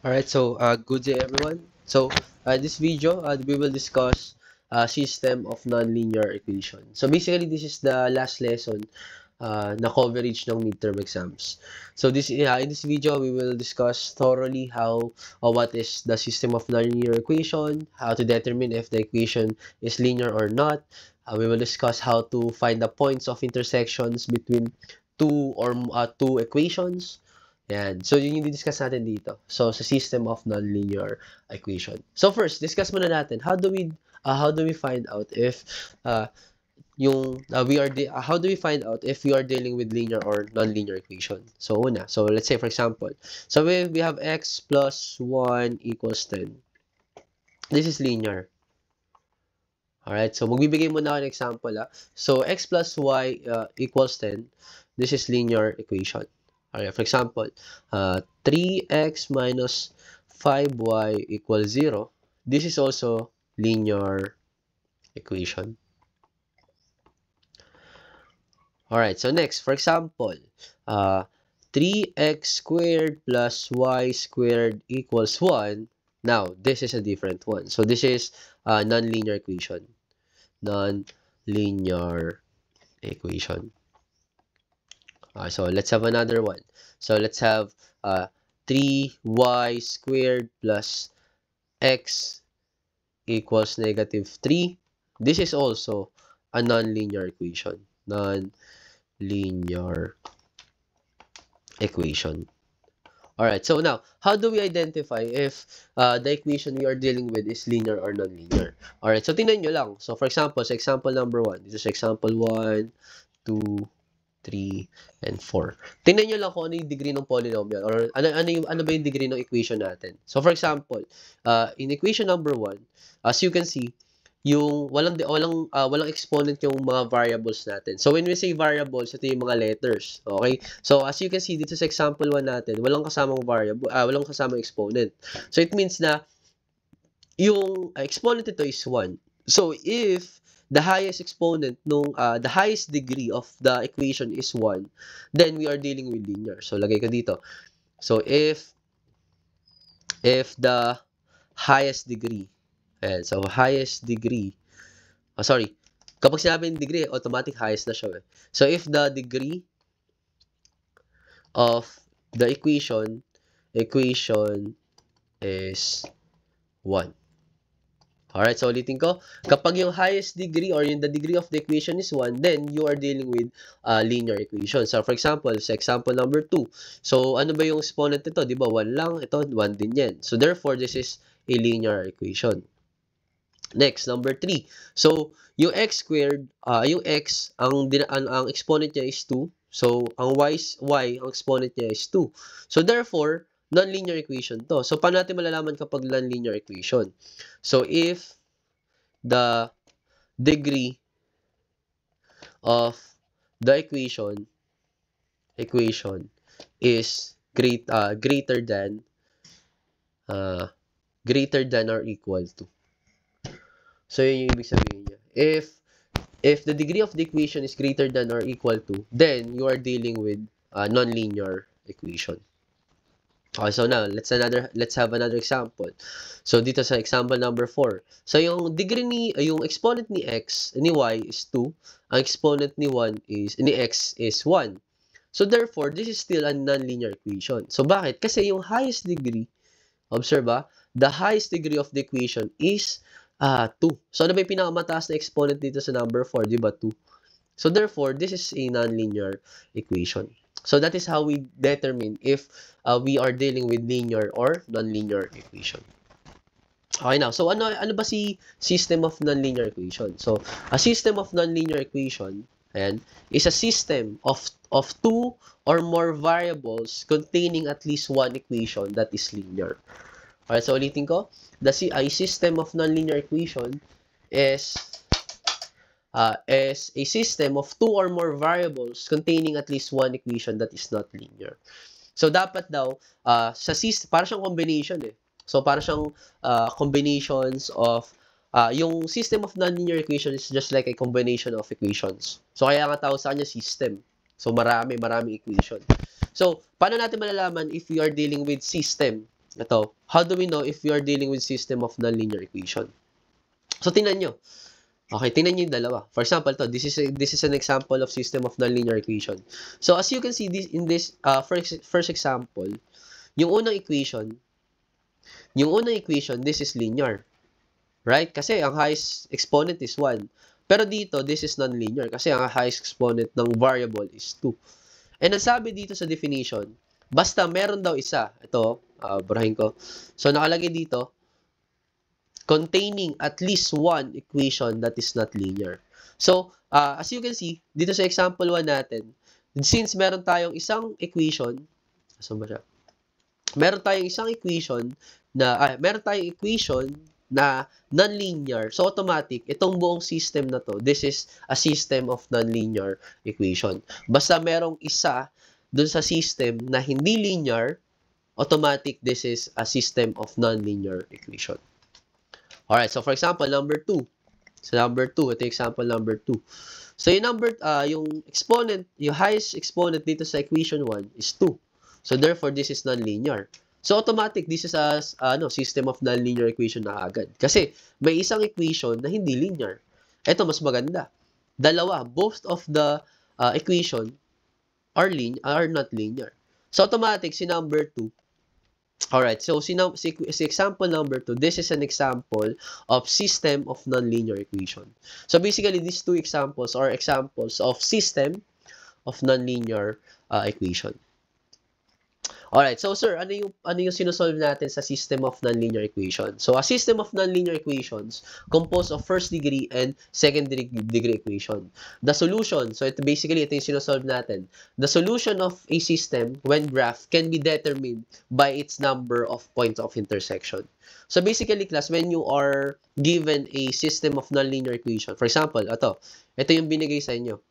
Alright, so good day everyone. So this video, we will discuss system of nonlinear equation. So basically, this is the last lesson na coverage ng midterm exams. So in this video, we will discuss thoroughly how what is the system of nonlinear equation, how to determine if the equation is linear or not. We will discuss how to find the points of intersections between two equations. Yan. So, yun yung discuss natin dito. So, sa system of nonlinear equation. So, first, discuss muna natin, how do we find out if how do we find out if we are dealing with linear or nonlinear equation? So, so let's say for example, so we have x plus 1 equals 10. This is linear. Alright, so magbibigay muna ako ng example. So, x plus y equals 10. This is linear equation. Alright, for example, 3x minus 5y equals 0. This is also linear equation. Alright, so next, for example, 3x squared plus y squared equals 1. Now, this is a different one. So, this is non-linear equation. Non-linear equation. So, let's have another one. So, let's have 3y squared plus x equals negative 3. This is also a non-linear equation. Non-linear equation. Alright, so now, how do we identify if the equation we are dealing with is linear or non-linear? Alright, so tingnan nyo lang. So, for example, sa example number 1, this is example 1, 2, 3, and 4. Tingnan nyo lang kung ano yung degree ng polynomial or ano ba yung degree ng equation natin. So, for example, in equation number 1, as you can see, yung walang exponent yung mga variables natin. So, when we say variables, ito yung mga letters. Okay? So, as you can see, dito sa example 1 natin, walang kasamang variable, walang kasamang exponent. So, it means na yung exponent ito is 1. So, if the highest exponent the highest degree of the equation is 1, then we are dealing with linear. So, lagay ko dito. So, if the highest degree, so highest degree, kapag sinabing degree, automatic highest na siya. So, if the degree of the equation is 1. Alright, so ulitin ko. Kapag yung highest degree or the degree of the equation is 1, then you are dealing with linear equation. So, for example, sa example number 2. So, ano ba yung exponent nito? Di ba 1 lang? Ito, 1 din yan. So, therefore, this is a linear equation. Next, number 3. So, yung x squared, yung x, ang exponent niya is 2. So, ang y, ang exponent niya is 2. So, therefore, non-linear equation to. So, paano natin malalaman kapag non-linear equation? So, if the degree of the equation is greater than or equal to. So, yun yung ibig sabihin niya. If the degree of the equation is greater than or equal to, then you are dealing with non-linear equation. Okay, so now, let's have another example. So, dito sa example number 4. So, yung degree yung exponent ni x, ni y is 2. Ang exponent ni x is 1. So, therefore, this is still a non-linear equation. So, bakit? Kasi yung highest degree, observe the highest degree of the equation is 2. So, ano ba yung pinakamataas na exponent dito sa number 4? Di ba 2? So, therefore, this is a non-linear equation. So, that is how we determine if we are dealing with linear or non-linear equation. Okay, now, so ano ba si system of non-linear equation? So, a system of non-linear equation is a system of two or more variables containing at least one equation that is linear. Alright, so ulitin ko. A system of non-linear equation is a system of two or more variables containing at least one equation that is not linear. So, dapat daw, sa system, para siyang combination So, para siyang combinations of, yung system of nonlinear equation is just like a combination of equations. So, kaya nga tawag sa kanya system. So, marami equation. So, paano natin malalaman if we are dealing with system Ito, how do we know if we are dealing with system of nonlinear equation? So, tingnan nyo. Okay, tingnan nyo yung dalawa. For example, this is an example of system of nonlinear equation. So, as you can see in this first example, yung unang equation, this is linear. Right? Kasi ang highest exponent is 1. Pero dito, this is nonlinear kasi ang highest exponent ng variable is 2. And ang sabi dito sa definition, basta meron daw isa. Ito, burahin ko. So, nakalagay dito, containing at least one equation that is not linear. So, as you can see, dito sa example 1 natin, since meron tayong isang equation, saan ba siya? Meron tayong isang equation na nonlinear. So, automatic, itong buong system na to, this is a system of nonlinear equation. Basta merong isa dun sa system na hindi linear, automatic, this is a system of nonlinear equation. Alright, so for example, number 2. So, number 2, ito yung example number 2. So, yung exponent, yung highest exponent dito sa equation 1 is 2. So, therefore, this is nonlinear. So, automatic, this is a system of nonlinear equation na agad. Kasi, may isang equation na hindi linear. Ito, mas maganda. Dalawa, both of the equation are not linear. So, automatic, si number 2. Alright, so si example number 2, this is an example of system of nonlinear equation. So, basically, these two examples are examples of system of nonlinear equation. Alright, so sir, ano yung sinosolve natin sa system of nonlinear equation? So, a system of nonlinear equations composed of first degree and second degree equation. The solution, so ito yung sinosolve natin. The solution of a system when graph can be determined by its number of points of intersection. So, basically, class, when you are given a system of nonlinear equation, for example, ito yung binigay sa inyo.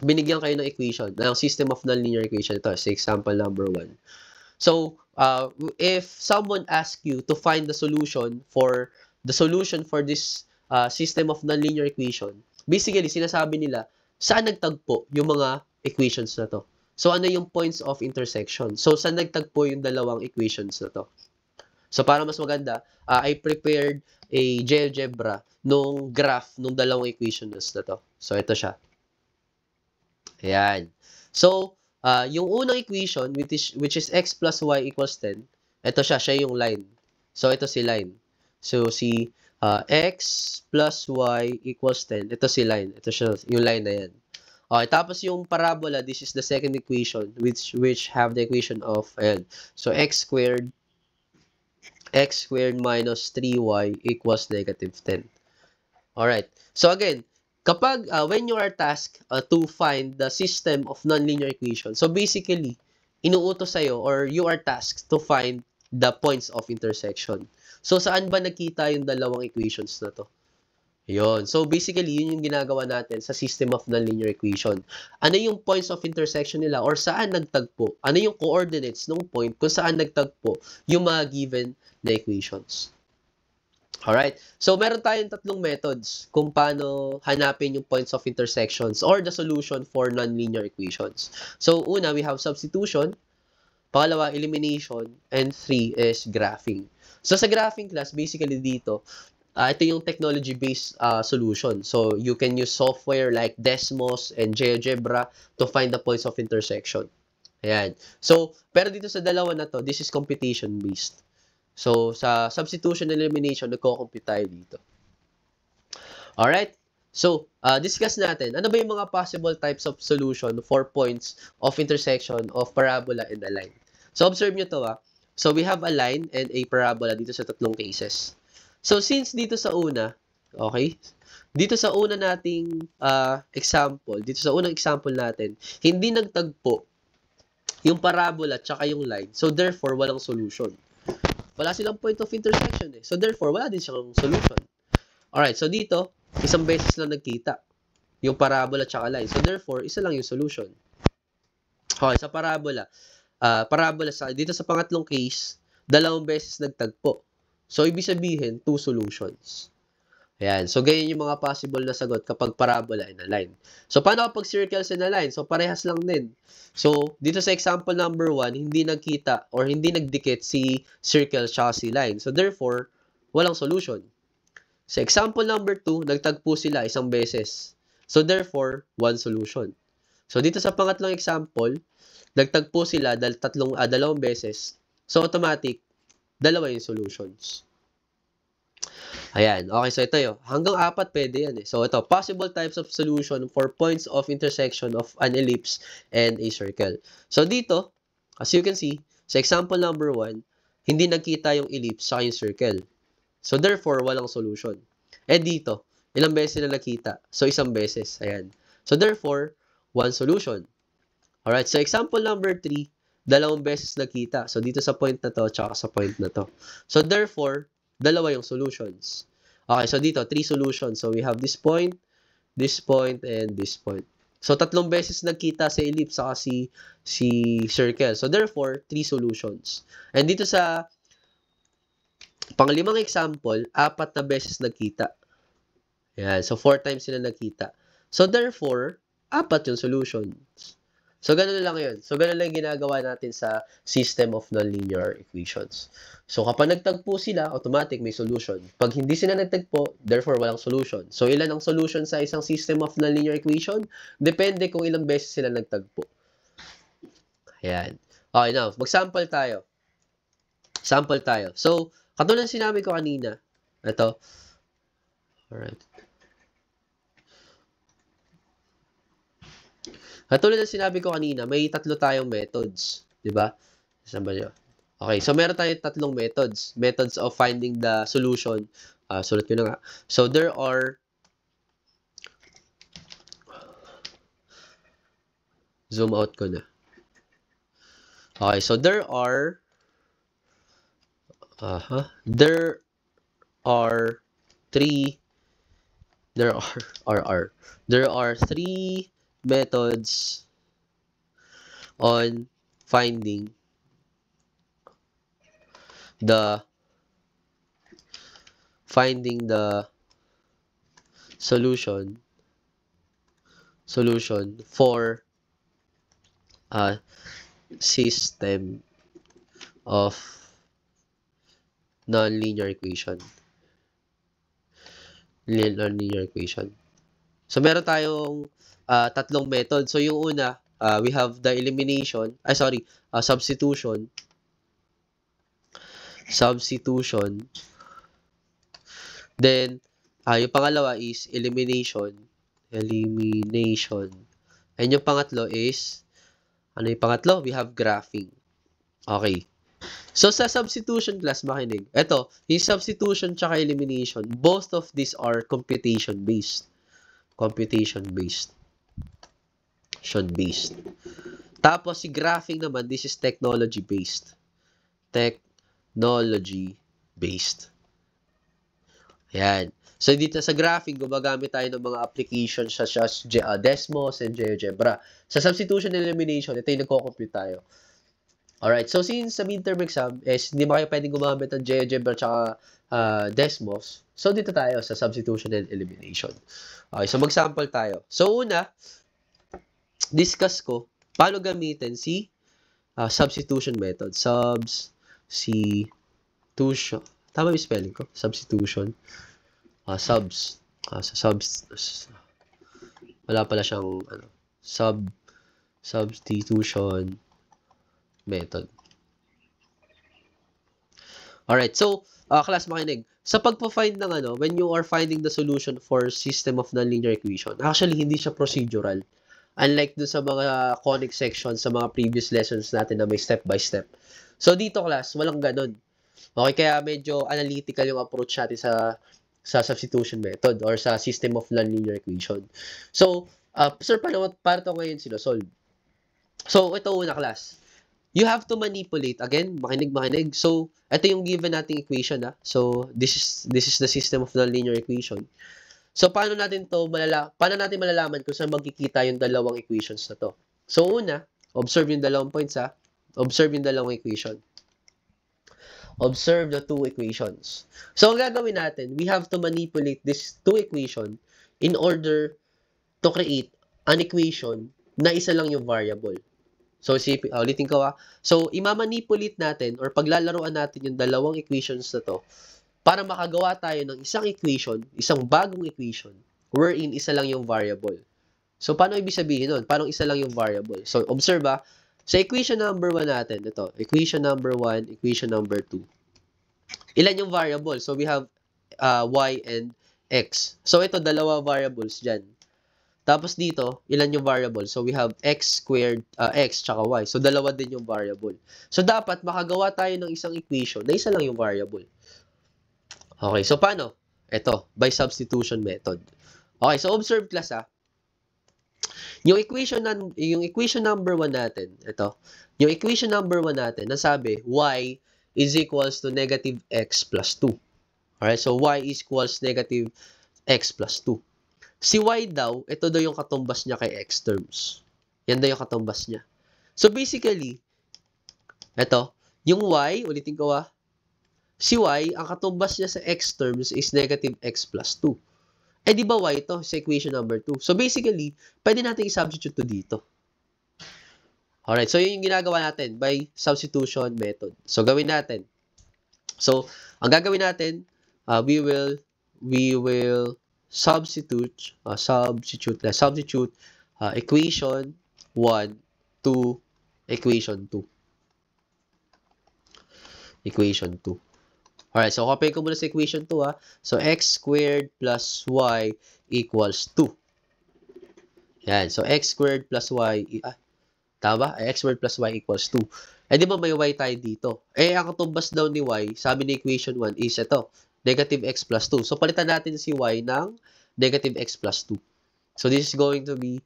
Binigyan kayo ng equation, ng system of nonlinear equation. Ito, sa example number 1. So, if someone asks you to find the solution for this system of nonlinear equation, basically, sinasabi nila, saan nagtagpo yung mga equations na to? So, ano yung points of intersection? So, saan nagtagpo yung dalawang equations na to? So, para mas maganda, I prepared a GeoGebra nung graph nung dalawang equations na to. So, ito siya. Ayan. So, yung unang equation, which is x plus y equals 10, ito siya yung line. So, ito si line. So, si x plus y equals 10, ito si line. Ito siya, yung line na yan. Okay, tapos yung parabola, this is the second equation, which have the equation of, ayan. So, x squared minus 3y equals negative 10. Alright. So, again, kapag when you are tasked to find the system of nonlinear equation, so basically, inuutos sa'yo or you are tasked to find the points of intersection. So, saan ba nakita yung dalawang equations na to? Yun. So, basically, yun yung ginagawa natin sa system of nonlinear equation. Ano yung points of intersection nila or saan nagtagpo? Ano yung coordinates ng point kung saan nagtagpo yung mga given na equations? Alright, so meron tayong tatlong methods kung paano hanapin yung points of intersections or the solution for nonlinear equations. So, una, we have substitution. Pangalawa, elimination. And 3 is graphing. So, sa graphing class, basically dito, ito yung technology-based solution. So, you can use software like Desmos and GeoGebra to find the points of intersection. Ayan. So, pero dito sa dalawa na to, this is computation-based. So, sa substitution and elimination, nagko-compute tayo dito. Alright? So, discuss natin, ano ba yung mga possible types of solution for points of intersection of parabola and a line? So, observe nyo to So, we have a line and a parabola dito sa tatlong cases. So, since dito sa una, okay? Dito sa una nating example, dito sa unang example natin, hindi nagtagpo yung parabola tsaka yung line. So, therefore, walang solution. Wala silang point of intersection So, therefore, wala din siyang solution. Alright, so dito, isang beses lang nagkita. Yung parabola tsaka line. So, therefore, isa lang yung solution. Okay, sa parabola. Dito sa pangatlong case, dalawang beses nagtagpo. So, ibig sabihin, two solutions. Ayan. So, ganyan yung mga possible na sagot kapag parabola in a line. So, paano kapag circles in a line? So, parehas lang din. So, dito sa example number 1, hindi nagkita or hindi nagdikit si circle tsaka si line. So, therefore, walang solution. Sa example number 2, nagtagpo sila isang beses. So, therefore, one solution. So, dito sa pangatlong example, nagtagpo sila dalawang beses. So, automatic, dalawa yung solutions. Ayan. Okay, so ito yun. Hanggang 4 pwede yan eh. So ito, possible types of solution for points of intersection of an ellipse and a circle. So dito, as you can see, sa example number 1, hindi nagkita yung ellipse sa yung circle. So therefore, walang solution. Eh dito, ilang beses sila nakita? So isang beses. Ayan. So therefore, one solution. Alright, so example number 3, dalawang beses nakita. So dito sa point na to, tsaka sa point na to. So therefore, dalawa yung solutions. Okay, so dito, 3 solutions. So we have this point, and this point. So tatlong beses nagkita sa ellipse saka si circle. So therefore, 3 solutions. And dito sa panglimang example, 4 na beses nagkita. Yan, so 4 times sila nagkita. So therefore, 4 yung solutions. So, ganun lang yun. So, ganun lang ginagawa natin sa system of nonlinear equations. So, kapag nagtagpo sila, automatic may solution. Pag hindi sila nagtagpo, therefore, walang solution. So, ilan ang solution sa isang system of nonlinear equation? Depende kung ilang beses sila nagtagpo. Ayan. Okay, now, mag-sample tayo. Sample tayo. So, katulad sinabi ko kanina, ito. Alright. Katulad ng sinabi ko kanina, may 3 tayong methods. Diba? Saan ba yun? Okay, so meron tayong 3 methods. Methods of finding the solution. Sulat ko na nga. So, there are zoom out ko na. Okay, so there are three methods on finding the solution for a system of nonlinear equation. So meron tayong 3 method. So yung una, we have the elimination, substitution. Then yung pangalawa is elimination. And yung pangatlo is, ano yung pangatlo? We have graphing. Okay. So, sa substitution class, makinig. Ito, yung substitution tsaka elimination, both of these are computation-based. Tapos, si graphing naman, this is technology-based. Ayan. So, dito sa graphing, gumagamit tayo ng mga applications such as Desmos and GeoGebra. Sa substitution and elimination, ito yung nagko-compute tayo. Alright, so since sa midterm exam is hindi ba kayo pwedeng gumamit ng GeoGebra at Desmos, so dito tayo sa substitution and elimination. Okay, so mag-sample tayo. So una, discuss ko paano gamitin si substitution method. Substitution. Tama yung spelling ko? Substitution. Wala pala siyang substitution method. Alright, so, class, makinig. Sa pagpa-find ng when you are finding the solution for system of nonlinear equation, actually, hindi siya procedural. Unlike dun sa mga conic sections sa mga previous lessons natin na may step-by-step. So, dito, class, walang ganun. Okay, kaya medyo analytical yung approach natin sa substitution method or sa system of nonlinear equation. So, sir, paano to ngayon sino-solve? So, ito una, class. You have to manipulate. Again, makinig. So, ito yung given nating equation. So, this is the system of nonlinear equation. So, paano natin malalaman kung saan magkikita yung dalawang equations na to? So, una, observe yung dalawang points. Observe yung dalawang equation. Observe the two equations. So, ang gagawin natin, we have to manipulate these two equation in order to create an equation na isa lang yung variable. So, ulitin ko So, imamanipulate natin or paglalaruan natin yung dalawang equations na to para makagawa tayo ng isang equation, isang bagong equation, wherein isa lang yung variable. So, paano ibig sabihin nun? Paano isa lang yung variable? So, observe sa equation number 1 natin, ito, equation number 1, equation number 2. Ilan yung variable? So, we have y and x. So, ito, dalawa variables dyan. Tapos dito, ilan yung variable? So, we have x squared, x tsaka y. So, dalawa din yung variable. So, dapat makagawa tayo ng isang equation na isa lang yung variable. Okay, so paano? Ito, by substitution method. Okay, so observe class yung equation number 1 natin, ito. Yung equation number 1 natin, nasabi, y is equals to negative x plus 2. Alright, so y is equals negative x plus 2. Si y daw, ito daw yung katumbas niya kay x terms. Yan daw yung katumbas niya. So basically, ito, yung y, ulitin ko si y, ang katumbas niya sa x terms is negative x plus 2. Eh di ba y ito sa equation number 2? So basically, pwede natin i-substitute to dito. Alright, so yun yung ginagawa natin by substitution method. So gawin natin. So, ang gagawin natin, we will substitute equation 1 to equation 2. Equation 2. Alright, so copy ko muna sa equation 2 So, x squared plus y equals 2. Yan. So, x squared plus y, tama? X squared plus y equals 2. Eh, di ba may y tayo dito? Eh, ang katumbas daw ni y, sabi ni equation 1 is ito, negative x plus 2. So, palitan natin si y ng negative x plus 2. So, this is going to be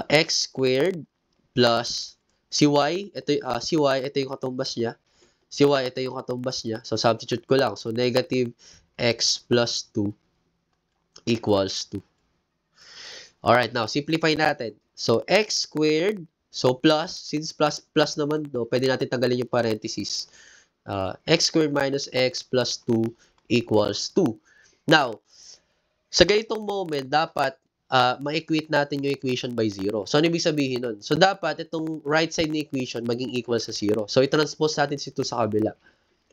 x squared plus si y, ito yung katumbas niya. Si y, ito yung katumbas niya. So, substitute ko lang. So, negative x plus 2 equals 2. Alright, now, simplify natin. So, x squared, so plus, since plus naman, pwede natin tanggalin yung parenthesis. X squared minus x plus 2 equals 2. Now, sa ganitong moment, dapat ma-equate natin yung equation by 0. So, ano ibig sabihin nun? So, dapat itong right side ng equation maging equal sa 0. So, i-transpose natin ito sa kabila.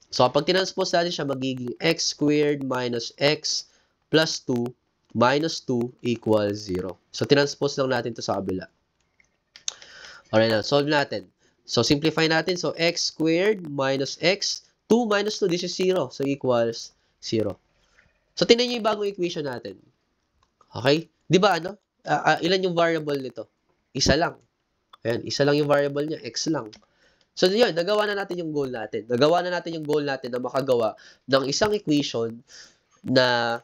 So, kapag tinranspose natin siya, magiging x squared minus x plus 2 minus 2 equals 0. So, tinranspose lang natin ito sa kabila. Alright, now, solve natin. So, simplify natin. So, x squared minus x, 2 minus 2, this is 0. So, equals 0. So, tingnan nyo yung bagong equation natin. Okay? Di ba ilan yung variable nito? Isa lang. Ayan, isa lang yung variable niya, x lang. So, yun, nagawa na natin yung goal natin. Nagawa na natin yung goal natin na makagawa ng isang equation na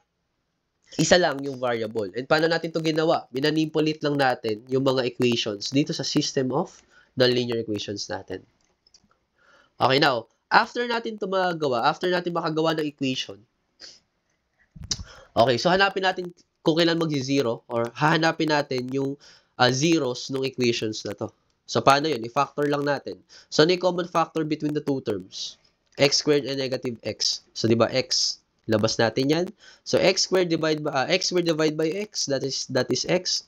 isa lang yung variable. And paano natin to ginawa? Minanipulate lang natin yung mga equations dito sa system of nonlinear equations natin. Okay, now, after natin to magawa, after natin makagawa ng equation, okay, so hanapin natin kung kailan mag-zero or hahanapin natin yung zeros ng equations na to. So, paano yun? I-factor lang natin. So, ano yung common factor between the two terms? X squared and negative x. So, di ba x? Labas natin yan. So, x squared divided by x, that is x.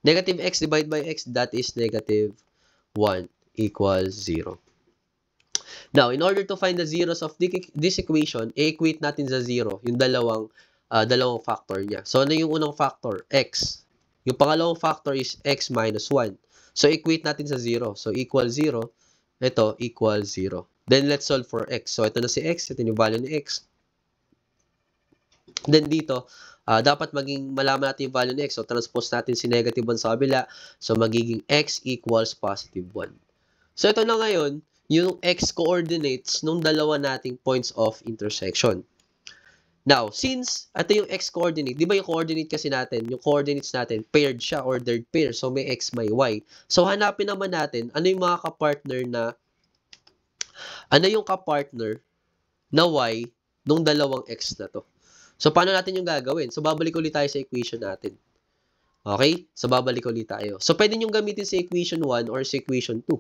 Negative x divided by x, that is negative 1 equals 0. Now, in order to find the zeros of this equation, i-equate natin sa 0 yung dalawang factor niya. So, ano yung unang factor? X. Yung pangalawang factor is x minus 1. So, equate natin sa 0. So, equal 0. Ito, equal 0. Then, let's solve for x. So, ito na si x. Ito yung value ni x. Then, dito, dapat maging malaman natin yung value ni x. So, transpose natin si negative 1 sa kabila. So, magiging x equals positive 1. So, ito na ngayon, yung x coordinates nung dalawa nating points of intersection. Now, since ito yung x coordinate, di ba yung coordinate kasi natin, yung coordinates natin, paired siya, ordered pair. So, may x, may y. So, hanapin naman natin, ano yung mga kapartner na y nung dalawang x na to. So, paano natin yung gagawin? So, babalik ulit tayo sa equation natin. Okay? So, babalik ulit tayo. So, pwede nyo gamitin sa equation 1 or sa equation 2.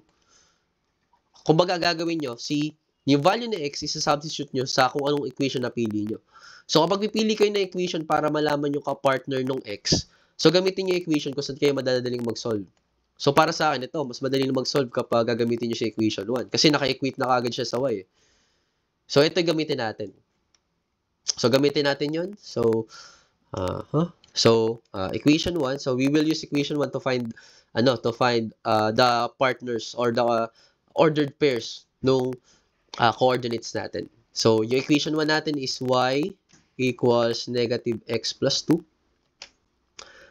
Kung baga gagawin nyo, si yung value ni x, isa-substitute nyo sa kung anong equation na pili nyo. So, kapag pipili kayo ng equation para malaman yung ka-partner ng x, so gamitin nyo yung equation kung saan kayo madadaling mag-solve. So, para sa akin, ito, mas madali na mag-solve kapag gagamitin nyo siya equation 1. Kasi naka-equate na kagad siya sa y. So, ito gamitin natin. So, gamitin natin yun. So, equation 1. So, we will use equation 1 to find, the partners or the ordered pairs nung coordinates natin. So, yung equation 1 natin is y equals negative x plus 2.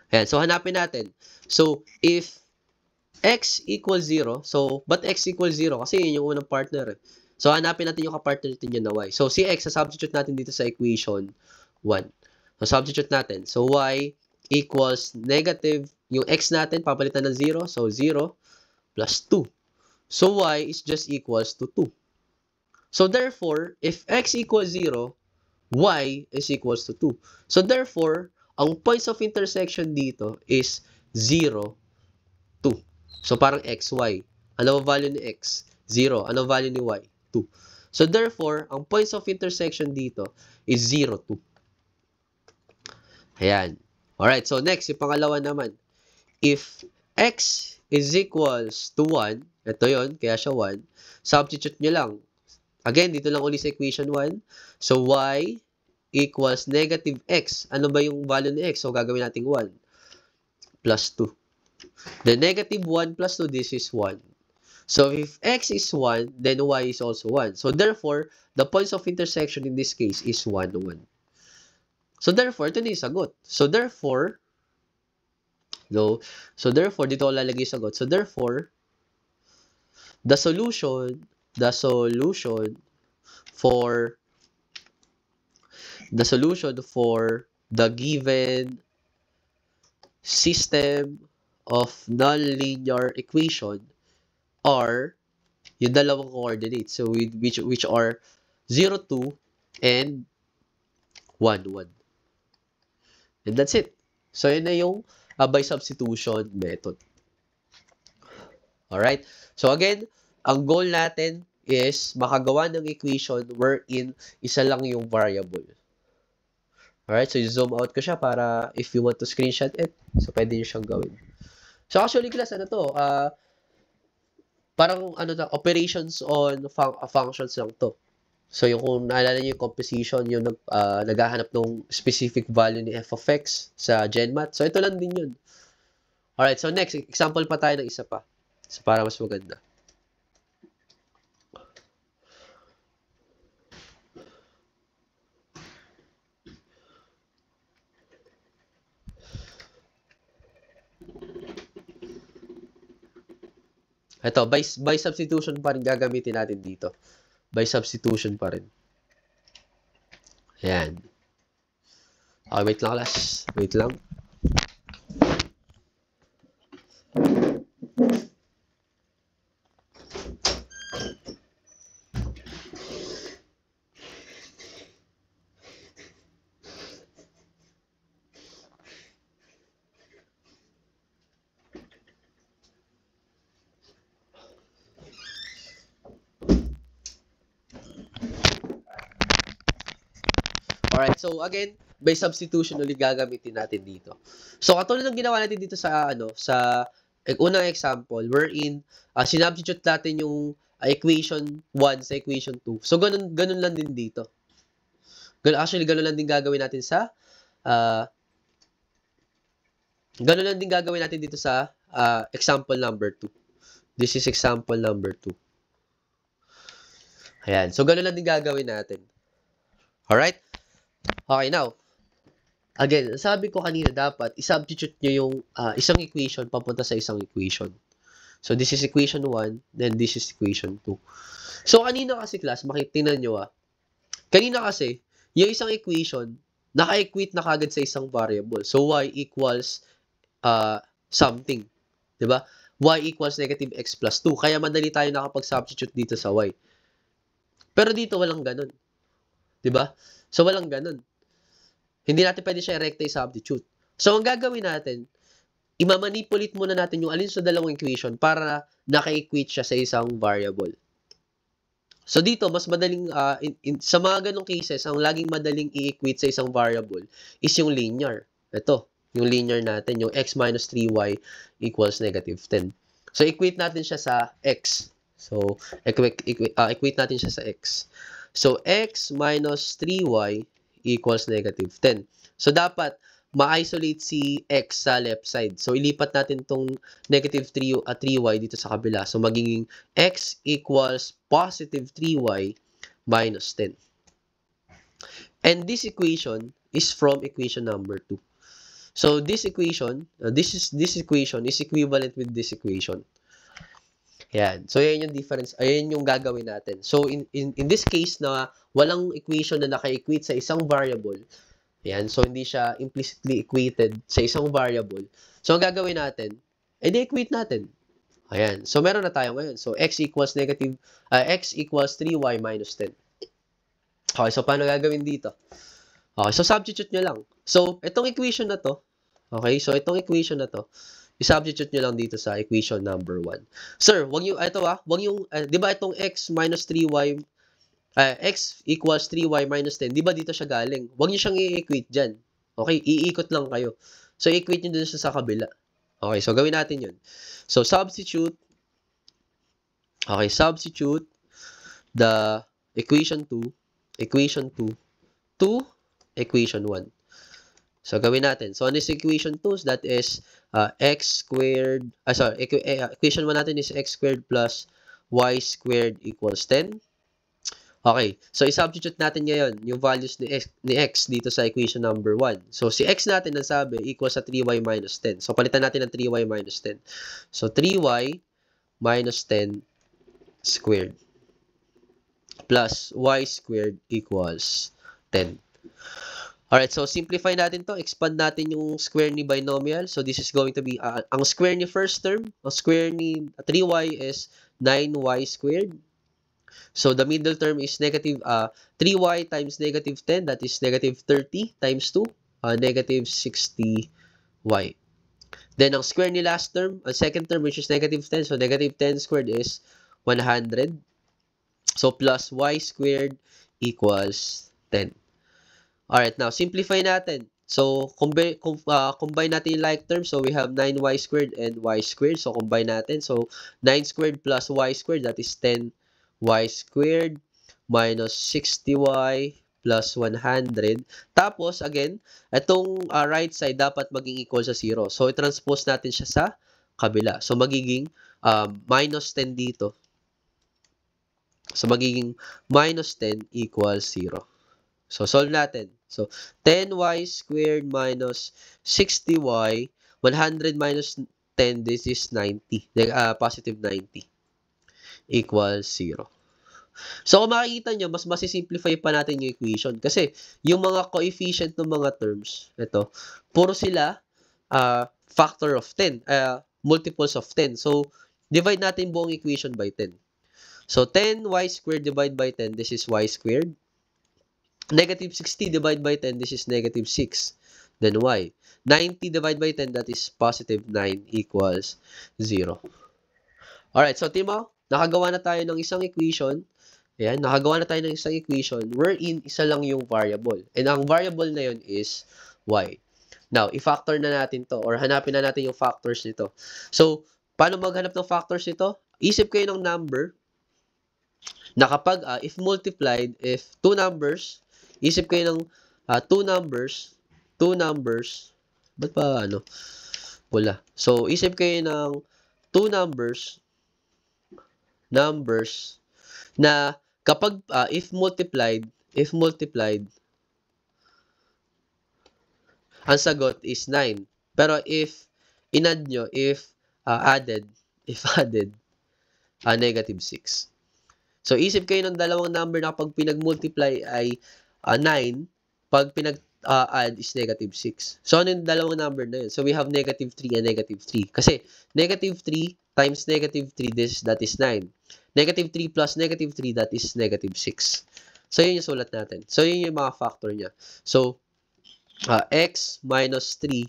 Ayan. So, hanapin natin. So, if x equals 0, so, but x equals 0? Kasi yun yung unang partner. So, hanapin natin yung kapartner natin yun na y. So, si x, substitute natin dito sa equation 1. So, substitute natin. So, y equals negative, yung x natin, papalitan ng 0. So, 0 plus 2. So, y is just equals to 2. So, therefore, if x equals 0, y is equals to 2. So, therefore, ang points of intersection dito is 0, 2. So, parang x, y. Ano value ni x? 0. Ano value ni y? 2. So, therefore, ang points of intersection dito is 0, 2. Ayan. Alright, so next, yung pangalawa naman. If x is equals to 1, ito yon, kaya siya 1, substitute nyo lang. Again, dito lang ulit sa equation 1. So, y equals negative x. Ano ba yung value ni x? So, gagawin natin 1 plus 2. The negative 1 plus 2, this is 1. So, if x is 1, then y is also 1. So, therefore, the points of intersection in this case is 1, 1. So, therefore, ito na yung sagot. So, therefore, dito ko lalagay yung sagot. So, therefore, the solution for the given system of nonlinear equation are yung dalawang coordinates. So, which are 0, 2 and 1, 1. And that's it. So, yun na yung by substitution method. Alright? So, again, ang goal natin is makagawa ng equation wherein isa lang yung variable. Alright? So, zoom out ko siya para if you want to screenshot it, so pwede nyo siyang gawin. So, actually, class, parang operations on functions lang to. So, yung kung naalala nyo yung composition, yung naghahanap ng specific value ni f of x sa GenMath. So, ito lang din yun. Alright, so next, example pa tayo ng isa pa. So, para mas maganda. Ito, by substitution pa rin gagamitin natin dito. By substitution pa rin. Ayan. Okay, wait lang, class. Wait lang. Alright, so again, by substitution ulit gagamitin natin dito. So, katulad ng ginawa natin dito sa unang example, wherein sinubstitute natin yung equation 1 sa equation 2. So, ganun lang din dito. Actually, ganun lang din gagawin natin sa example number 2. This is example number 2. Ayan. So, ganun lang din gagawin natin. Alright? Okay, now, again, sabi ko kanina dapat i-substitute nyo yung isang equation papunta sa isang equation. So, this is equation 1, then this is equation 2. So, kanina kasi class, makitingnan nyo kanina kasi, yung isang equation, naka-equate na kagad sa isang variable. So, y equals something. Diba? Y equals negative x plus 2. Kaya madali tayo nakapag-substitute dito sa y. Pero dito, walang ganun. Diba? So, walang ganun. Hindi natin pwede siya recta i-substitute. So, ang gagawin natin, imamanipulate muna natin yung alin sa dalawang equation para naka-equate siya sa isang variable. So dito, mas madaling, sa mga ganong cases, ang laging madaling i-equate sa isang variable is yung linear. Ito, yung linear natin, yung x minus 3y equals negative 10. So equate natin siya sa x. So equate natin siya sa x. So x minus 3y equals negative 10. So dapat ma-isolate si x sa left side. So ilipat natin tong negative 3y dito sa kabila. So magiging x equals positive 3y minus 10. And this equation is from equation number 2. So this equation, this equation is equivalent with this equation. Yan. So yan yung difference, ayan yung gagawin natin. So in this case na walang equation na naka-equate sa isang variable, yan, so hindi siya implicitly equated sa isang variable. So ang gagawin natin, edi-equate natin. Ayan. So, meron na tayo ngayon. So, x equals 3y minus 10. Okay, so paano gagawin dito? Okay, so substitute nyo lang. So, itong equation na to, okay, so itong equation na to, i-substitute nyo lang dito sa equation number 1. Sir, wag yung, di ba itong x minus 3y, x equals 3y minus 10, di ba dito siya galing? Wag nyo siyang i-equate dyan. Okay, iikot lang kayo. So, i-equate nyo dun sa kabila. Okay, so gawin natin yun. So, substitute the equation 2 to equation 1. So, gawin natin. So, on this equation 2, that is x squared, equation 1 natin is x squared plus y squared equals 10. Okay, so i-substitute natin ngayon yung values ni x dito sa equation number 1. So, si x natin, ang sabi, equals sa 3y minus 10. So, palitan natin ng 3y minus 10. So, 3y minus 10 squared plus y squared equals 10. Alright, so simplify natin to. Expand natin yung square ni binomial. So, this is going to be, ang square ni first term, ang square ni 3y is 9y squared. So, the middle term is negative 3y times negative 10. That is negative 30 times 2. Negative 60y. Then, ang square ni last term, ang second term, which is negative 10. So, negative 10 squared is 100. So, plus y squared equals 10. Alright, now, simplify natin. So, combine natin yung like terms. So, we have 9y squared and y squared. So, combine natin. So, 9 squared plus y squared, that is 10 y squared minus 60y plus 100. Tapos, again, itong right side dapat maging equal sa 0. So, i-transpose natin siya sa kabila. So, magiging minus 10 dito. So, magiging minus 10 equals 0. So, solve natin. So, 10y squared minus 60y, 100 minus 10, this is 90. Positive 90. Equals 0. So, kung makikita nyo, mas masisimplify pa natin yung equation. Kasi, yung mga coefficient ng mga terms, ito, puro sila factor of 10, multiples of 10. So, divide natin buong equation by 10. So, 10y squared divided by 10, this is y squared. Negative 60 divided by 10, this is negative 6. Then y. 90 divided by 10, that is positive 9 equals 0. Alright, so Timo, nakagawa na tayo ng isang equation. Ayan, nakagawa na tayo ng isang equation wherein isa lang yung variable. And ang variable na yun is y. Now, i-factor na natin to or hanapin na natin yung factors nito. So, paano maghanap ng factors nito? Isip kayo ng number na kapag, if multiplied, if two numbers, isip kayo ng two numbers, ba't pa wala. So, isip kayo ng two numbers na kapag, if multiplied, ang sagot is 9. Pero if inadd nyo, if added, negative 6. So, isip kayo ng dalawang number na kapag pinag-multiply ay 9, pag pinag-add is negative 6. So, ano yung dalawang number na yun? So, we have negative 3 and negative 3. Kasi, negative 3 times negative 3, that is 9. Negative 3 plus negative 3, that is negative 6. So, yun yung sulat natin. So, yun yung mga factor niya. So, x minus 3,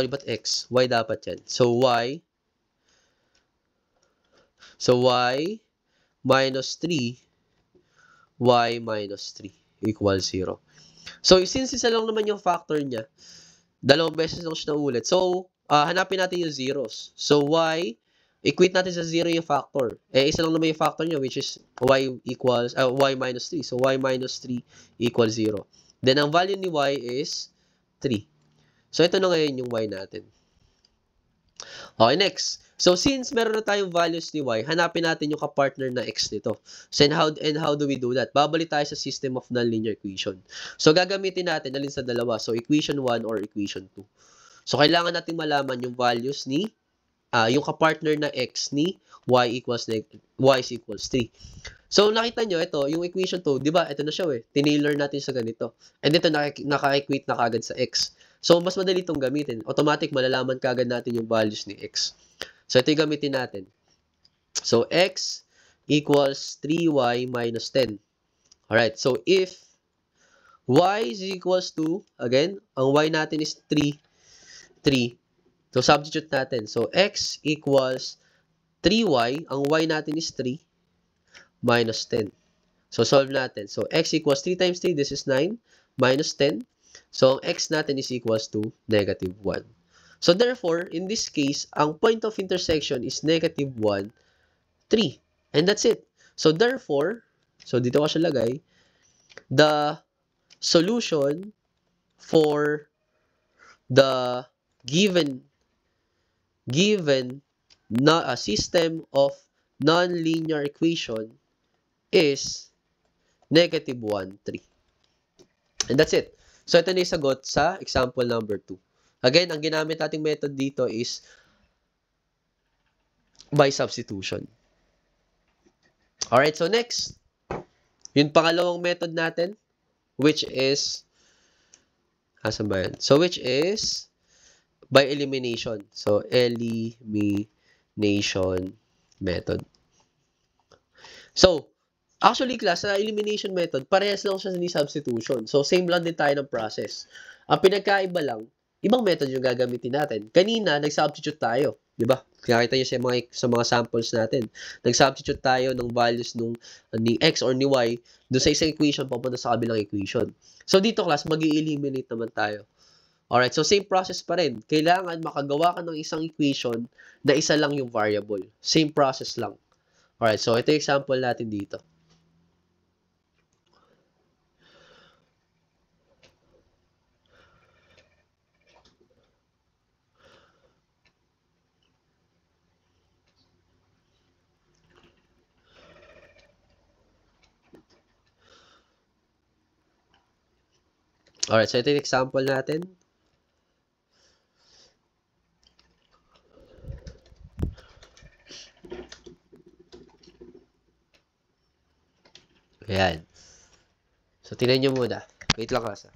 but x. Y dapat yan. So, y minus 3, y minus 3 equals 0. So, since isa lang naman yung factor niya, dalawang beses lang siya naulit. So, hanapin natin yung zeros. So, y, equate natin sa 0 yung factor. Isa lang naman yung factor niya, which is y minus 3. So, y minus 3 equals 0. Then, ang value ni y is 3. So, ito na ngayon yung y natin. Okay, next. So, since meron na tayong values ni y, hanapin natin yung kapartner na x nito. So, and how do we do that? Babalik tayo sa system of nonlinear equation. So, gagamitin natin alin sa dalawa. So, equation 1 or equation 2. So, kailangan natin malaman yung values ni, yung kapartner na x ni y is equals 3. So, nakita nyo, ito, yung equation 2, di ba, ito na siya Tinailor natin sa ganito. And ito, naka-equate na kagad sa x. So, mas madali itong gamitin. Automatic, malalaman kagad natin yung values ni x. So, ito yung gamitin natin. So, x equals 3y minus 10. Alright, so if y is equals to, again, ang y natin is 3. So, substitute natin. So, x equals 3y, ang y natin is 3, minus 10. So, solve natin. So, x equals 3 times 3, this is 9, minus 10. So, ang x natin is equals to negative 1. So, therefore, in this case, ang point of intersection is negative 1, 3. And that's it. So, therefore, so dito ko siya lagay, the solution for the given system of nonlinear equation is negative 1, 3. And that's it. So, ito na yung sagot sa example number 2. Again, ang ginamit nating method dito is by substitution. Alright, so next, yung pangalawang method natin, which is, asan ba yan? So, which is by elimination. So, elimination method. So, actually, class, sa elimination method, parehas lang siya ni substitution. So, same lang din tayo ng process. Ang pinagkaiba lang, ibang method yung gagamitin natin. Kanina, nag-substitute tayo. Diba? Nakita nyo sa mga samples natin. Nag-substitute tayo ng values ni x or ni y doon sa isang equation papunta sa kabilang equation. So, dito, class, mag-i-eliminate naman tayo. Alright, so same process pa rin. Kailangan makagawa ka ng isang equation na isa lang yung variable. Same process lang. Alright, so ito yung example natin dito. Alright, so ito yung example natin. Ayan. So, tingnan nyo muna. Wait lang kasi.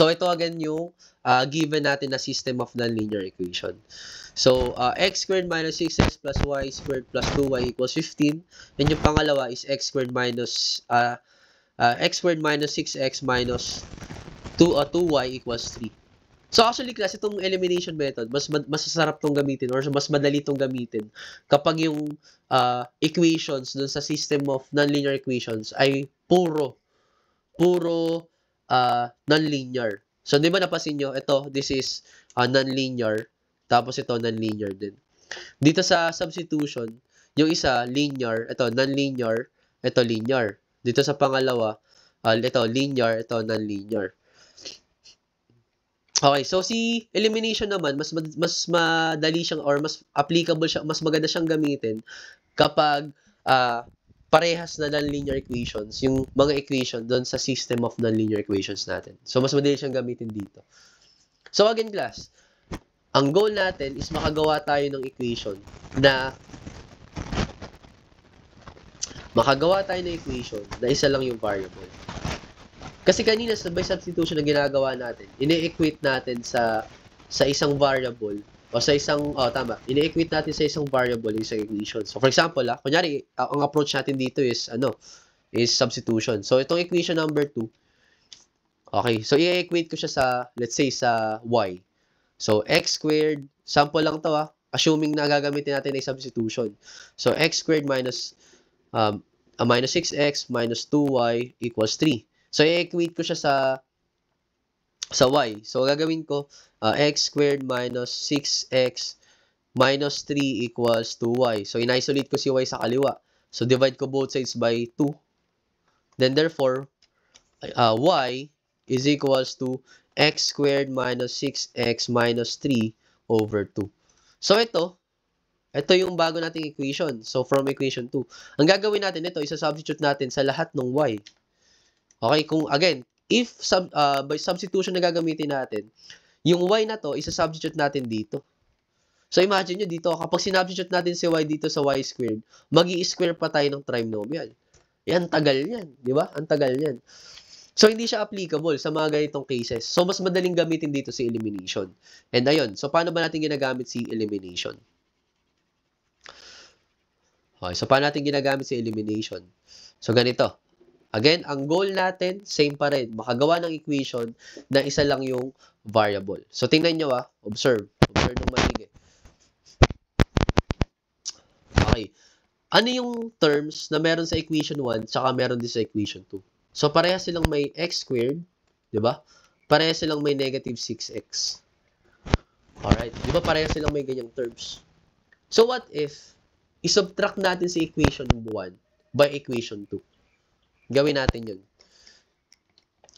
So, ito again yung given natin na system of nonlinear equation. So, x squared minus 6x plus y squared plus 2y equals 15. And yung pangalawa is x squared minus 6x minus 2y equals 3. So, actually, class, itong elimination method, mas masasarap tong gamitin or mas madali tong gamitin kapag yung equations dun sa system of nonlinear equations ay puro nonlinear. So, di ba napansin nyo, this is nonlinear, tapos ito nonlinear din. Dito sa substitution, yung isa, linear, ito nonlinear, ito linear. Dito sa pangalawa, ito linear, ito nonlinear. Okay, so si elimination naman, mas madali siyang or mas applicable siya, mas maganda siyang gamitin kapag parehas na nonlinear equations, yung mga equation doon sa system of nonlinear equations natin. So, mas madali siyang gamitin dito. So again class, ang goal natin is makagawa tayo ng equation na isa lang yung variable. Kasi kanina by substitution na ginagawa natin, ine-equate natin sa isang variable o sa isang ine-equate natin sa isang variable yung isang equation. So for example, kunyari ang approach natin dito is substitution. So itong equation number 2. Okay, so i-equate ko siya sa, let's say, sa y. So, x squared, sample lang to assuming na gagamitin natin ay substitution. So, x squared minus 6x minus 2y equals 3. So, i-equate ko siya sa y. So, gagawin ko, x squared minus 6x minus 3 equals 2y. So, in-isolate ko si y sa kaliwa. So, divide ko both sides by 2. Then, therefore, y is equals to x squared minus 6x minus 3 over 2. So, ito yung bago nating equation. So, from equation 2. Ang gagawin natin ito, isa-substitute natin sa lahat ng y. Okay, kung again, if by substitution na gagamitin natin, yung y na to, isa-substitute natin dito. So, imagine nyo dito, kapag sinubstitute natin si y dito sa y squared, mag-i-square pa tayo ng trinomial. Yan, tagal yan. Di ba? Ang tagal yan. So, hindi siya applicable sa mga ganitong cases. So, mas madaling gamitin dito si elimination. And ayun, so paano ba natin ginagamit si elimination? Okay, so paano natin ginagamit si elimination? So, ganito. Again, ang goal natin, same pa rin. Makagawa ng equation na isa lang yung variable. So, tingnan nyo observe. Observe ng maigi. Okay. Ano yung terms na meron sa equation 1 tsaka meron din sa equation 2? So, parehas silang may x squared, di ba? Parehas silang may negative 6x. Alright, di ba parehas silang may ganyang terms? So, what if isubtract natin si equation 1 by equation 2? Gawin natin yun.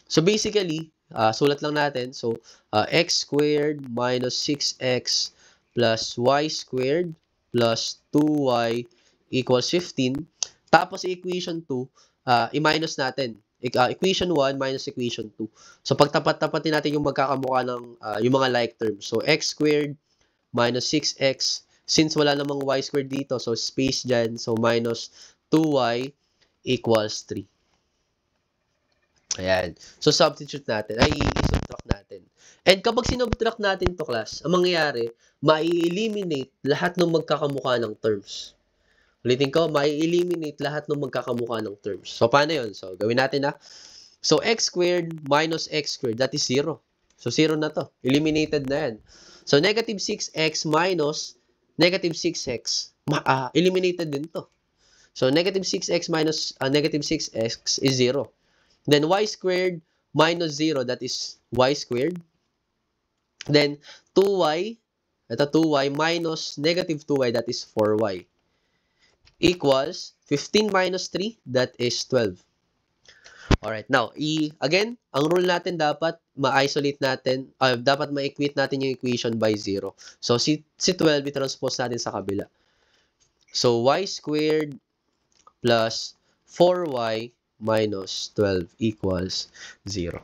So, basically, sulat lang natin. So, x squared minus 6x plus y squared plus 2y equals 15. Tapos, equation 2, i-minus natin. Equation 1 minus equation 2. So, pagtapat-tapatin natin yung magkakamukha ng yung mga like terms. So, x squared minus 6x. Since wala namang y squared dito, so space dyan. So, minus 2y equals 3. Ayan. So, substitute natin. I-subtract natin. And kapag sinubtract natin to class, ang mangyayari, mai-eliminate lahat ng magkakamukha ng terms. Ulitin ko, mai-eliminate lahat ng magkakamukha ng terms. So, paano yun? So, gawin natin So, x squared minus x squared, that is 0. So, 0 na to. Eliminated na yan. So, negative 6x minus negative 6x, eliminated din to. So, negative 6x minus negative 6x is 0. Then, y squared minus 0, that is y squared. Then, 2y, ito 2y minus negative 2y, that is 4y. Equals 15 minus 3, that is 12. Alright, now, again, ang rule natin dapat ma-isolate natin, dapat ma-equate natin yung equation by 0. So, si 12, i-transpose natin sa kabila. So, y squared plus 4y minus 12 equals 0.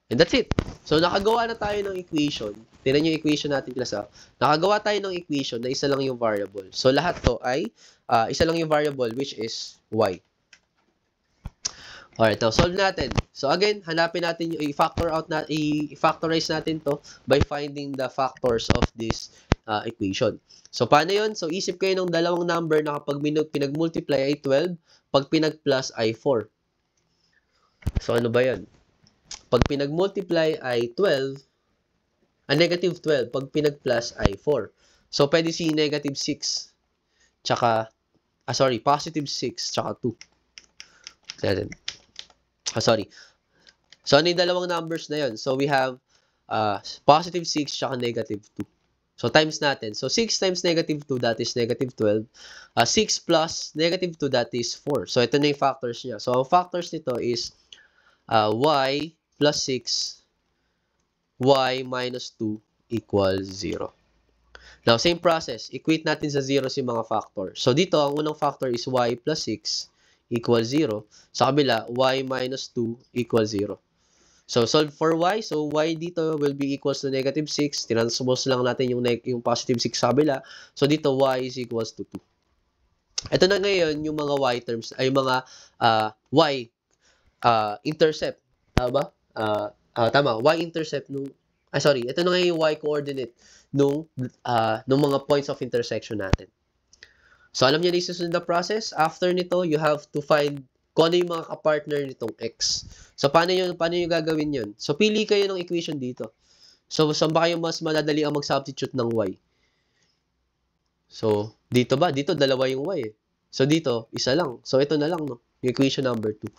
And that's it. So, nakagawa na tayo ng equation. Tingnan yung equation natin, class. Nakagawa tayo ng equation na isa lang yung variable. So, lahat to ay isa lang yung variable, which is y. Alright, now solve natin. So, again, hanapin natin yung i-factorize natin to by finding the factors of this equation. So, paano yun? So, isip kayo ng dalawang number na kapag pinag-multiply ay 12, pag pinag-plus ay 4. So, ano ba yan? Pag pinag-multiply ay 12, negative 12. Pag pinag-plus ay 4. So, pwede si negative 6. Tsaka, positive 6, tsaka 2. Natin. Sorry. So, ano yung dalawang numbers na yun? So, we have positive 6, tsaka negative 2. So, times natin. So, 6 times negative 2, that is negative 12. 6 plus negative 2, that is 4. So, ito na yung factors niya. So, ang factors nito is y plus 6, y minus 2 equals 0. Now, same process. Equate natin sa 0 si mga factor. So, dito, ang unang factor is y plus 6 equals 0. Sa kabila, y minus 2 equals 0. So, solve for y. So, y dito will be equals to negative 6. Transpose lang natin yung positive 6 sa kabila. So, dito y is equals to 2. Ito na ngayon yung mga y terms, ay mga y intercept. Tama ba? Tama. Y-intercept nung, sorry. Ito na ngayon yung y-coordinate nung mga points of intersection natin. So, alam niyo na isusunod na process. After nito, you have to find kung ano yung mga kapartner nitong x. So, paano yung gagawin yun? So, pili kayo ng equation dito. So, saan ba kayo mas madadali ang mag-substitute ng y? So, dito ba? Dito, dalawa yung y eh. So, dito, isa lang. So, ito na lang, no? Yung equation number 2.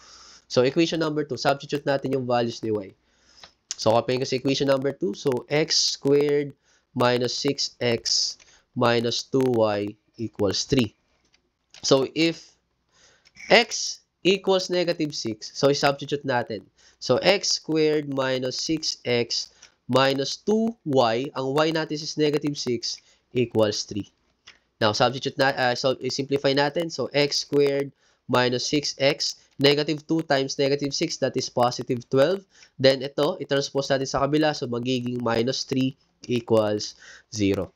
So, equation number 2, substitute natin yung values ni y. So, copying ko sa equation number 2. So, x squared minus 6x minus 2y equals 3. So, if x equals negative 6, so i-substitute natin. So, x squared minus 6x minus 2y, ang y natin is negative 6, equals 3. Now, substitute na, simplify natin. So, x squared minus 6x, negative 2 times negative 6, that is positive 12. Then, ito, i-transpose natin sa kabila. So, magiging minus 3 equals 0.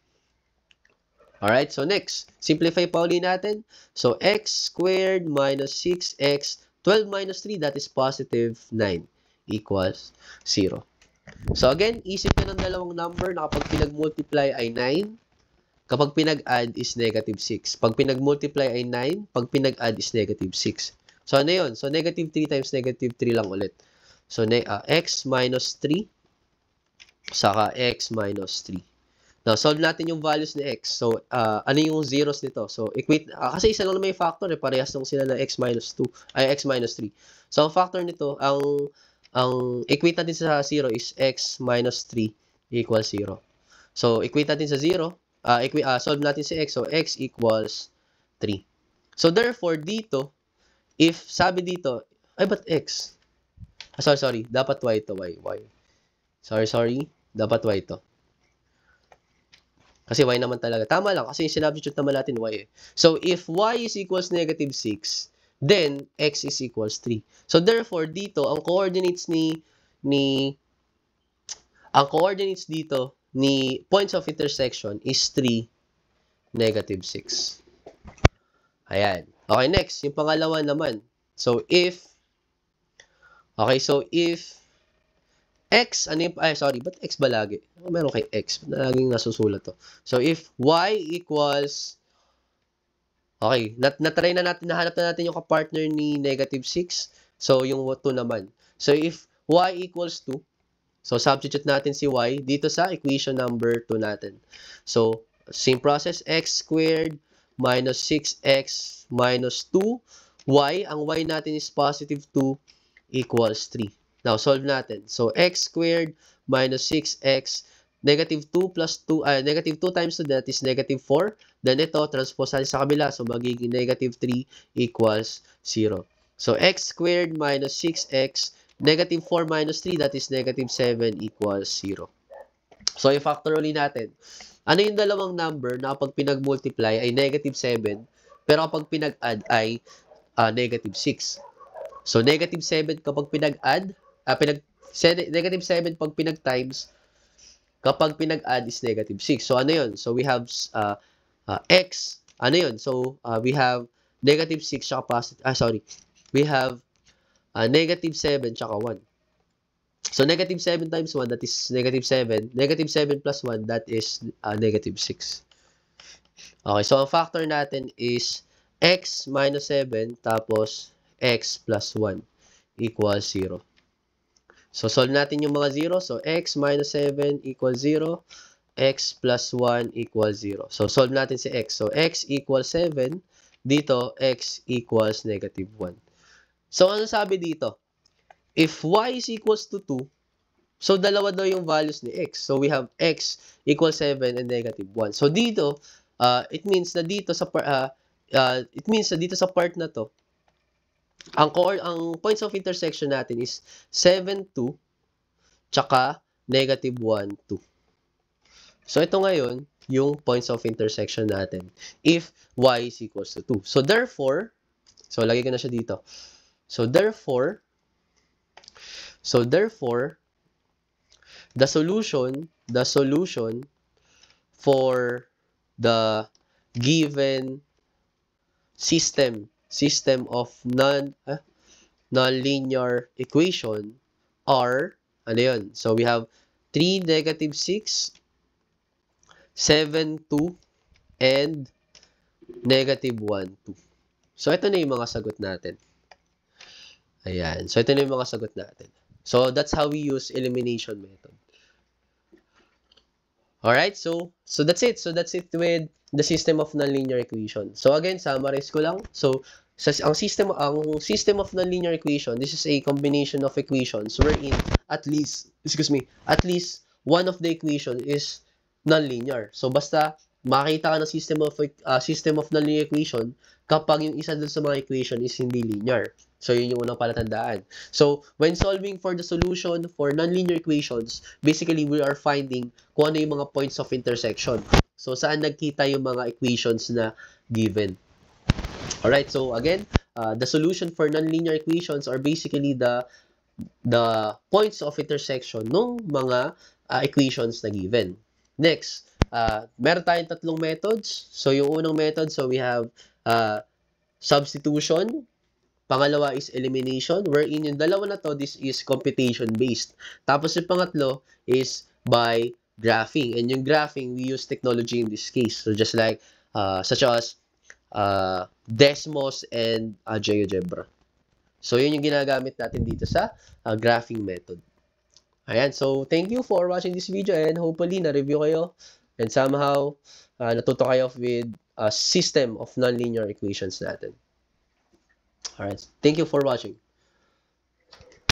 Alright, so next, simplify pa uli natin. So, x squared minus 6x, 12 minus 3, that is positive 9, equals 0. So, again, isip ka ng dalawang number na kapag pinag-multiply ay 9, kapag pinag-add is negative 6. Pag pinag-multiply ay 9, pag pinag-add is negative 6. So, ano yun? So, negative 3 times negative 3 lang ulit. So, x minus 3, saka x minus 3. Now, solve natin yung values ni x. So, ano yung zeros nito? So, equate, kasi isa lang naman yung factor, parehas lang sila ng x minus 2, ay x minus 3. So, ang factor nito, ang equate natin sa 0 is x minus 3 equals 0. So, equate natin sa 0, solve natin si x. So, x equals 3. So, therefore, dito, if sabi dito, ay, ba't x? Sorry. Dapat y to, y. Sorry. Dapat y to. Kasi y naman talaga. Tama lang, kasi yung sinubstitute naman natin y eh. So, if y is equals negative 6, then x is equals 3. So, therefore, dito, ang coordinates dito ni points of intersection is 3, negative 6. Ayan. Okay, next. Yung pangalawa naman. So, if x, ba't x ba lagi? Meron kay x. Laging nasusulat to. So, if y equals, okay, natry na natin, nahanap na natin yung kapartner ni negative 6. So, yung 2 naman. So, if y equals 2, so, substitute natin si y dito sa equation number 2 natin. So, same process, x squared minus 6x minus 2, y, ang y natin is positive 2 equals 3. Now, solve natin. So, x squared minus 6x, negative 2 plus 2, negative 2 times 2, that is negative 4. Then, ito, transpose natin sa kabila. So, magiging negative 3 equals 0. So, x squared minus 6x, negative 4 minus 3, that is negative 7 equals 0. So, i-factor ulit natin. Ano yung dalawang number na kapag pinag-multiply ay negative 7, pero kapag pinag-add ay negative 6. So, negative 7 kapag pinag-add, negative 7 pag pinag-times, kapag pinag-add is negative 6. So, ano yun? So, we have x, ano yun? So, we have negative 6 tsaka positive, we have negative 7 tsaka 1. So, negative 7 times 1, that is negative 7. Negative 7 plus 1, that is negative 6. Okay, so ang factor natin is x minus 7 tapos x plus 1 equals 0. So, solve natin yung mga 0. So, x minus 7 equals 0. X plus 1 equals 0. So, solve natin si x. So, x equals 7. Dito, x equals negative 1. So, ano sabi dito? If y is equals to 2, so, dalawa daw yung values ni x. So, we have x equals 7 and negative 1. So, dito, it means na dito sa part na to, ang points of intersection natin is 7, 2, tsaka negative 1, 2. So, ito ngayon, yung points of intersection natin if y is equals to 2. So, therefore, so, lagay ko na siya dito. So, therefore, So therefore, the solution for the given system of non-linear equation are, ano yun? So we have 3, -6, 7, 2, and -1, 2. So ito na yung mga sagot natin. Ayan. So ito na yung mga sagot natin. So that's how we use elimination method. Alright, so that's it. So that's it with the system of nonlinear equation. So again, summarize ko lang. So ang system of nonlinear equation, this is a combination of equations wherein at least one of the equation is nonlinear. So basta makita ka ng system of nonlinear equation kapag yung isa dun sa mga equation is hindi linear. So yun yung unang palatandaan. So when solving for the solution for nonlinear equations, basically we are finding kung ano yung mga points of intersection. So saan nagkita yung mga equations na given. Alright, so again, the solution for nonlinear equations are basically the points of intersection ng mga equations na given. Next, meron tayong tatlong methods. So yung unang method, so we have substitution. Pangalawa is elimination, wherein yung dalawa na to, this is computation-based. Tapos yung pangatlo is by graphing. And yung graphing, we use technology in this case. So just like, such as Desmos and GeoGebra. So yun yung ginagamit natin dito sa graphing method. Ayan, so thank you for watching this video and hopefully na-review kayo and somehow natuto kayo with a system of nonlinear equations natin. Alright, thank you for watching.